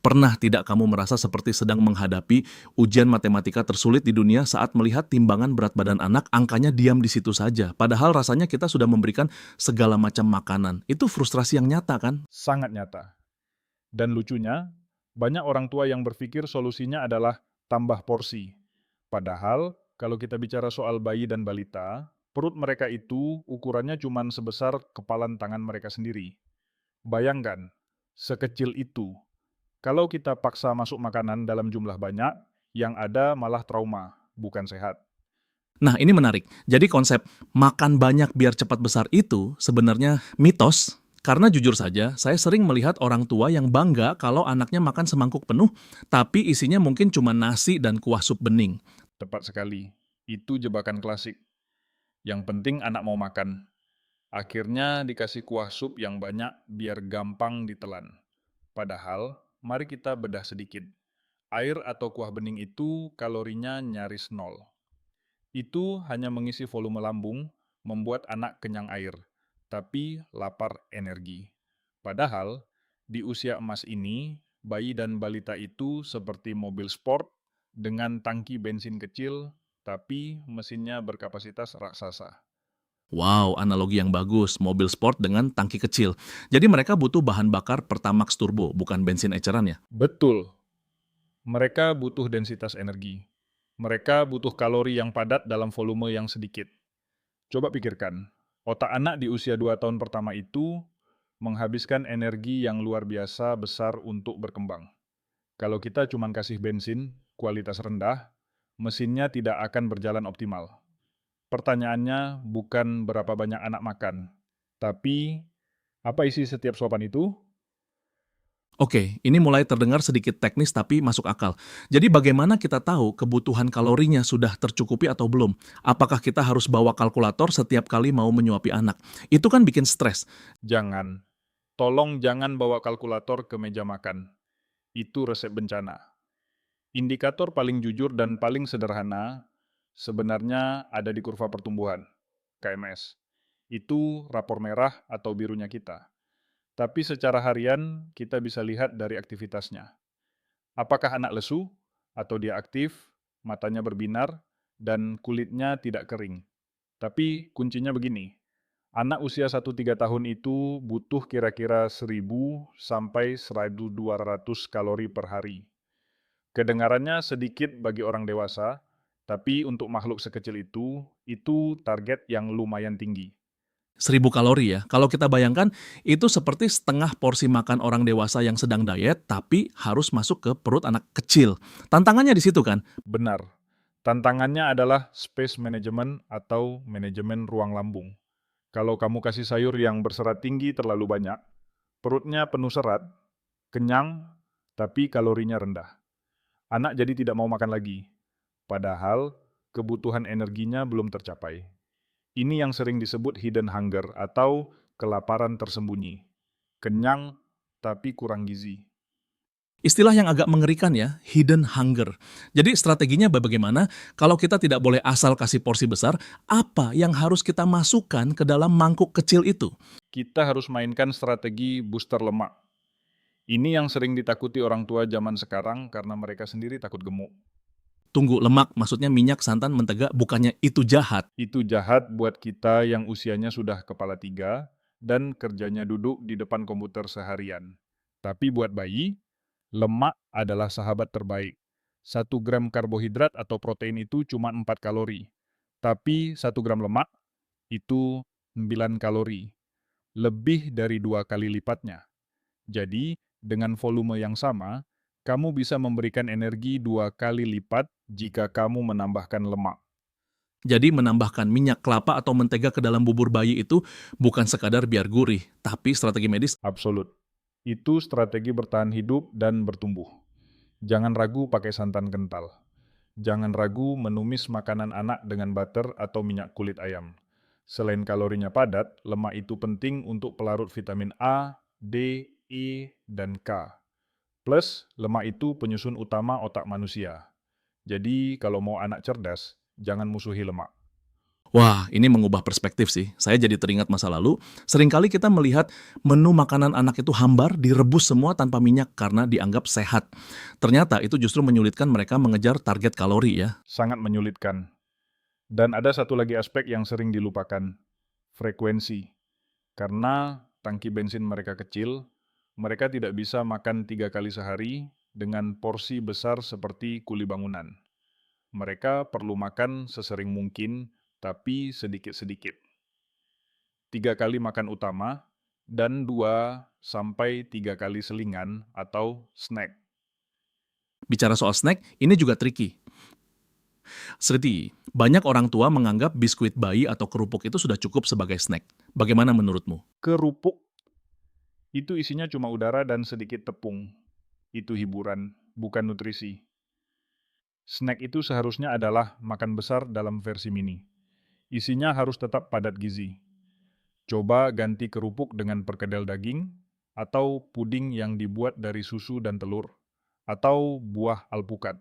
Pernah tidak kamu merasa seperti sedang menghadapi ujian matematika tersulit di dunia saat melihat timbangan berat badan anak, angkanya diam di situ saja, padahal rasanya kita sudah memberikan segala macam makanan. Itu frustrasi yang nyata kan? Sangat nyata. Dan lucunya, banyak orang tua yang berpikir solusinya adalah tambah porsi. Padahal, kalau kita bicara soal bayi dan balita, perut mereka itu ukurannya cuma sebesar kepalan tangan mereka sendiri. Bayangkan, sekecil itu. Kalau kita paksa masuk makanan dalam jumlah banyak, yang ada malah trauma, bukan sehat. Nah, ini menarik. Jadi konsep makan banyak biar cepat besar itu sebenarnya mitos. Karena jujur saja, saya sering melihat orang tua yang bangga kalau anaknya makan semangkuk penuh, tapi isinya mungkin cuma nasi dan kuah sup bening. Tepat sekali. Itu jebakan klasik. Yang penting anak mau makan. Akhirnya dikasih kuah sup yang banyak biar gampang ditelan. Padahal, mari kita bedah sedikit. Air atau kuah bening itu kalorinya nyaris nol. Itu hanya mengisi volume lambung, membuat anak kenyang air, tapi lapar energi. Padahal, di usia emas ini, bayi dan balita itu seperti mobil sport dengan tangki bensin kecil, tapi mesinnya berkapasitas raksasa. Wow, analogi yang bagus, mobil sport dengan tangki kecil. Jadi mereka butuh bahan bakar Pertamax Turbo, bukan bensin eceran ya? Betul, mereka butuh densitas energi. Mereka butuh kalori yang padat dalam volume yang sedikit. Coba pikirkan, otak anak di usia 2 tahun pertama itu menghabiskan energi yang luar biasa besar untuk berkembang. Kalau kita cuma kasih bensin, kualitas rendah, mesinnya tidak akan berjalan optimal. Pertanyaannya bukan berapa banyak anak makan, tapi apa isi setiap suapan itu? Oke, ini mulai terdengar sedikit teknis tapi masuk akal. Jadi bagaimana kita tahu kebutuhan kalorinya sudah tercukupi atau belum? Apakah kita harus bawa kalkulator setiap kali mau menyuapi anak? Itu kan bikin stres. Jangan. Tolong jangan bawa kalkulator ke meja makan. Itu resep bencana. Indikator paling jujur dan paling sederhana sebenarnya ada di kurva pertumbuhan, KMS. Itu rapor merah atau birunya kita. Tapi secara harian, kita bisa lihat dari aktivitasnya. Apakah anak lesu, atau dia aktif, matanya berbinar, dan kulitnya tidak kering. Tapi kuncinya begini, anak usia 1-3 tahun itu butuh kira-kira 1000 sampai 1200 kalori per hari. Kedengarannya sedikit bagi orang dewasa, tapi untuk makhluk sekecil itu target yang lumayan tinggi. 1.000 kalori ya. Kalau kita bayangkan, itu seperti setengah porsi makan orang dewasa yang sedang diet, tapi harus masuk ke perut anak kecil. Tantangannya di situ kan? Benar. Tantangannya adalah space management atau manajemen ruang lambung. Kalau kamu kasih sayur yang berserat tinggi terlalu banyak, perutnya penuh serat, kenyang, tapi kalorinya rendah. Anak jadi tidak mau makan lagi. Padahal kebutuhan energinya belum tercapai. Ini yang sering disebut hidden hunger atau kelaparan tersembunyi. Kenyang tapi kurang gizi. Istilah yang agak mengerikan ya, hidden hunger. Jadi strateginya bagaimana? Kalau kita tidak boleh asal kasih porsi besar, apa yang harus kita masukkan ke dalam mangkuk kecil itu? Kita harus mainkan strategi booster lemak. Ini yang sering ditakuti orang tua zaman sekarang karena mereka sendiri takut gemuk. Tunggu, lemak, maksudnya minyak, santan, mentega, bukannya itu jahat. Itu jahat buat kita yang usianya sudah kepala tiga dan kerjanya duduk di depan komputer seharian. Tapi buat bayi, lemak adalah sahabat terbaik. 1 gram karbohidrat atau protein itu cuma 4 kalori. Tapi 1 gram lemak itu 9 kalori. Lebih dari 2 kali lipatnya. Jadi, dengan volume yang sama, kamu bisa memberikan energi 2 kali lipat jika kamu menambahkan lemak. Jadi menambahkan minyak kelapa atau mentega ke dalam bubur bayi itu bukan sekadar biar gurih, tapi strategi medis. Absolut. Itu strategi bertahan hidup dan bertumbuh. Jangan ragu pakai santan kental. Jangan ragu menumis makanan anak dengan butter atau minyak kulit ayam. Selain kalorinya padat, lemak itu penting untuk pelarut vitamin A, D, E, dan K. Plus, lemak itu penyusun utama otak manusia. Jadi, kalau mau anak cerdas, jangan musuhi lemak. Wah, ini mengubah perspektif sih. Saya jadi teringat masa lalu, seringkali kita melihat menu makanan anak itu hambar, direbus semua tanpa minyak karena dianggap sehat. Ternyata itu justru menyulitkan mereka mengejar target kalori ya. Sangat menyulitkan. Dan ada satu lagi aspek yang sering dilupakan, frekuensi. Karena tangki bensin mereka kecil, mereka tidak bisa makan 3 kali sehari dengan porsi besar seperti kuli bangunan. Mereka perlu makan sesering mungkin, tapi sedikit-sedikit. 3 kali makan utama, dan 2 sampai 3 kali selingan atau snack. Bicara soal snack, ini juga tricky. Sriti, banyak orang tua menganggap biskuit bayi atau kerupuk itu sudah cukup sebagai snack. Bagaimana menurutmu? Kerupuk itu isinya cuma udara dan sedikit tepung. Itu hiburan, bukan nutrisi. Snack itu seharusnya adalah makan besar dalam versi mini. Isinya harus tetap padat gizi. Coba ganti kerupuk dengan perkedel daging, atau puding yang dibuat dari susu dan telur, atau buah alpukat.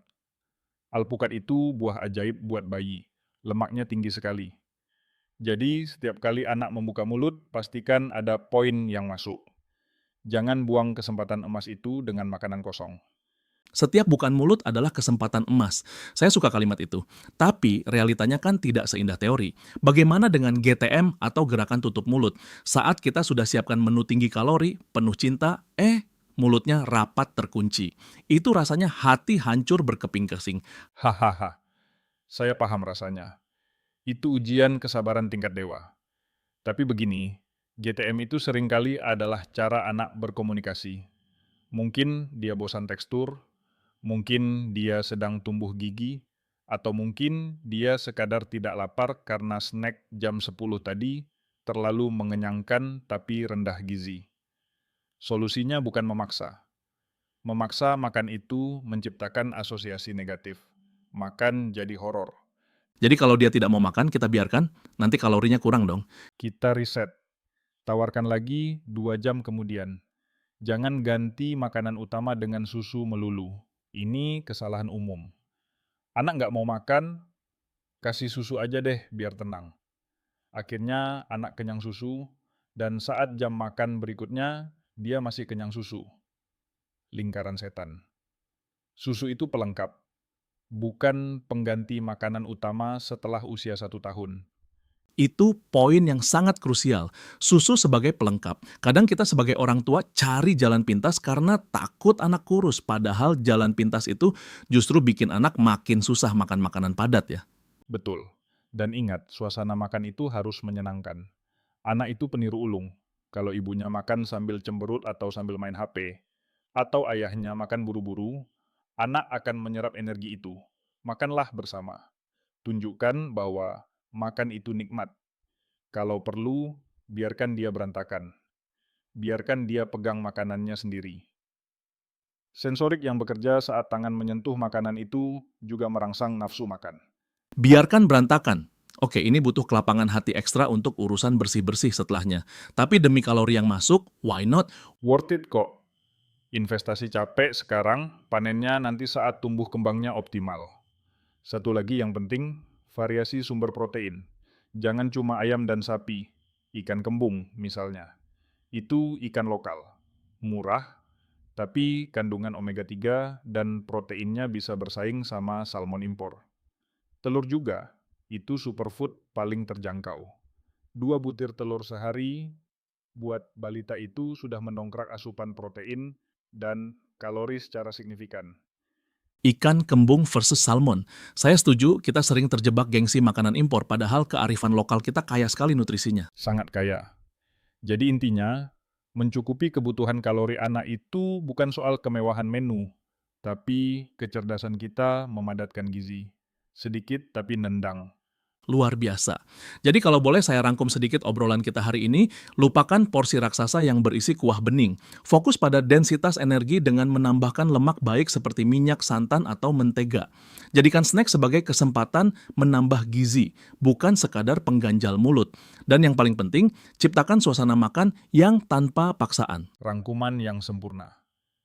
Alpukat itu buah ajaib buat bayi. Lemaknya tinggi sekali. Jadi, setiap kali anak membuka mulut, pastikan ada poin yang masuk. Jangan buang kesempatan emas itu dengan makanan kosong. Setiap bukan mulut adalah kesempatan emas. Saya suka kalimat itu. Tapi realitanya kan tidak seindah teori. Bagaimana dengan GTM atau gerakan tutup mulut? Saat kita sudah siapkan menu tinggi kalori, penuh cinta, mulutnya rapat terkunci. Itu rasanya hati hancur berkeping-kesing. Hahaha, saya paham rasanya. Itu ujian kesabaran tingkat dewa. Tapi begini, GTM itu seringkali adalah cara anak berkomunikasi. Mungkin dia bosan tekstur, mungkin dia sedang tumbuh gigi, atau mungkin dia sekadar tidak lapar karena snack jam 10 tadi terlalu mengenyangkan tapi rendah gizi. Solusinya bukan memaksa. Memaksa makan itu menciptakan asosiasi negatif. Makan jadi horor. Jadi kalau dia tidak mau makan, kita biarkan, nanti kalorinya kurang dong. Kita riset. Tawarkan lagi 2 jam kemudian. Jangan ganti makanan utama dengan susu melulu. Ini kesalahan umum. Anak nggak mau makan, kasih susu aja deh biar tenang. Akhirnya anak kenyang susu, dan saat jam makan berikutnya, dia masih kenyang susu. Lingkaran setan. Susu itu pelengkap, bukan pengganti makanan utama setelah usia 1 tahun. Itu poin yang sangat krusial. Susu sebagai pelengkap. Kadang kita sebagai orang tua cari jalan pintas karena takut anak kurus. Padahal jalan pintas itu justru bikin anak makin susah makan makanan padat ya. Betul. Dan ingat, suasana makan itu harus menyenangkan. Anak itu peniru ulung. Kalau ibunya makan sambil cemberut atau sambil main HP, atau ayahnya makan buru-buru, anak akan menyerap energi itu. Makanlah bersama. Tunjukkan bahwa makan itu nikmat. Kalau perlu, biarkan dia berantakan. Biarkan dia pegang makanannya sendiri. Sensorik yang bekerja saat tangan menyentuh makanan itu juga merangsang nafsu makan. Biarkan berantakan. Oke, ini butuh kelapangan hati ekstra untuk urusan bersih-bersih setelahnya. Tapi demi kalori yang masuk, why not? Worth it kok. Investasi capek sekarang, panennya nanti saat tumbuh kembangnya optimal. Satu lagi yang penting, variasi sumber protein. Jangan cuma ayam dan sapi, ikan kembung misalnya. Itu ikan lokal, murah, tapi kandungan omega-3 dan proteinnya bisa bersaing sama salmon impor. Telur juga, itu superfood paling terjangkau. 2 butir telur sehari buat balita itu sudah mendongkrak asupan protein dan kalori secara signifikan. Ikan kembung versus salmon. Saya setuju kita sering terjebak gengsi makanan impor, padahal kearifan lokal kita kaya sekali nutrisinya. Sangat kaya. Jadi intinya, mencukupi kebutuhan kalori anak itu bukan soal kemewahan menu, tapi kecerdasan kita memadatkan gizi. Sedikit tapi nendang. Luar biasa. Jadi kalau boleh saya rangkum sedikit obrolan kita hari ini, lupakan porsi raksasa yang berisi kuah bening. Fokus pada densitas energi dengan menambahkan lemak baik seperti minyak, santan, atau mentega. Jadikan snack sebagai kesempatan menambah gizi, bukan sekadar pengganjal mulut. Dan yang paling penting, ciptakan suasana makan yang tanpa paksaan. Rangkuman yang sempurna.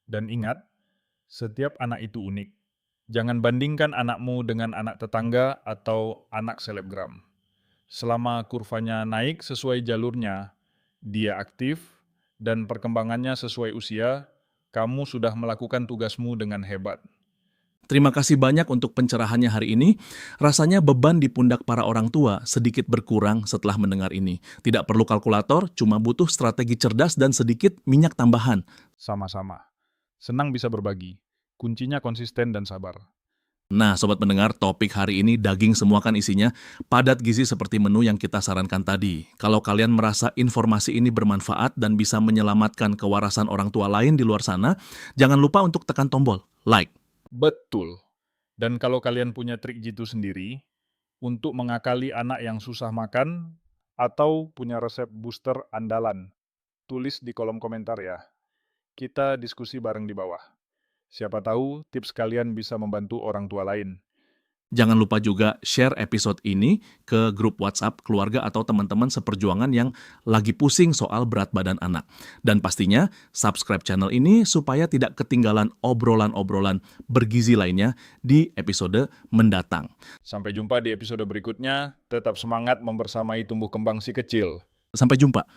Dan ingat, setiap anak itu unik. Jangan bandingkan anakmu dengan anak tetangga atau anak selebgram. Selama kurvanya naik sesuai jalurnya, dia aktif, dan perkembangannya sesuai usia, kamu sudah melakukan tugasmu dengan hebat. Terima kasih banyak untuk pencerahannya hari ini. Rasanya beban di pundak para orang tua sedikit berkurang setelah mendengar ini. Tidak perlu kalkulator, cuma butuh strategi cerdas dan sedikit minyak tambahan. Sama-sama. Senang bisa berbagi. Kuncinya konsisten dan sabar. Nah, sobat pendengar, topik hari ini daging semua kan isinya, padat gizi seperti menu yang kita sarankan tadi. Kalau kalian merasa informasi ini bermanfaat dan bisa menyelamatkan kewarasan orang tua lain di luar sana, jangan lupa untuk tekan tombol like. Betul. Dan kalau kalian punya trik jitu sendiri untuk mengakali anak yang susah makan atau punya resep booster andalan, tulis di kolom komentar ya. Kita diskusi bareng di bawah. Siapa tahu tips kalian bisa membantu orang tua lain. Jangan lupa juga share episode ini ke grup WhatsApp keluarga atau teman-teman seperjuangan yang lagi pusing soal berat badan anak. Dan pastinya subscribe channel ini supaya tidak ketinggalan obrolan-obrolan bergizi lainnya di episode mendatang. Sampai jumpa di episode berikutnya. Tetap semangat membersamai tumbuh kembang si kecil. Sampai jumpa.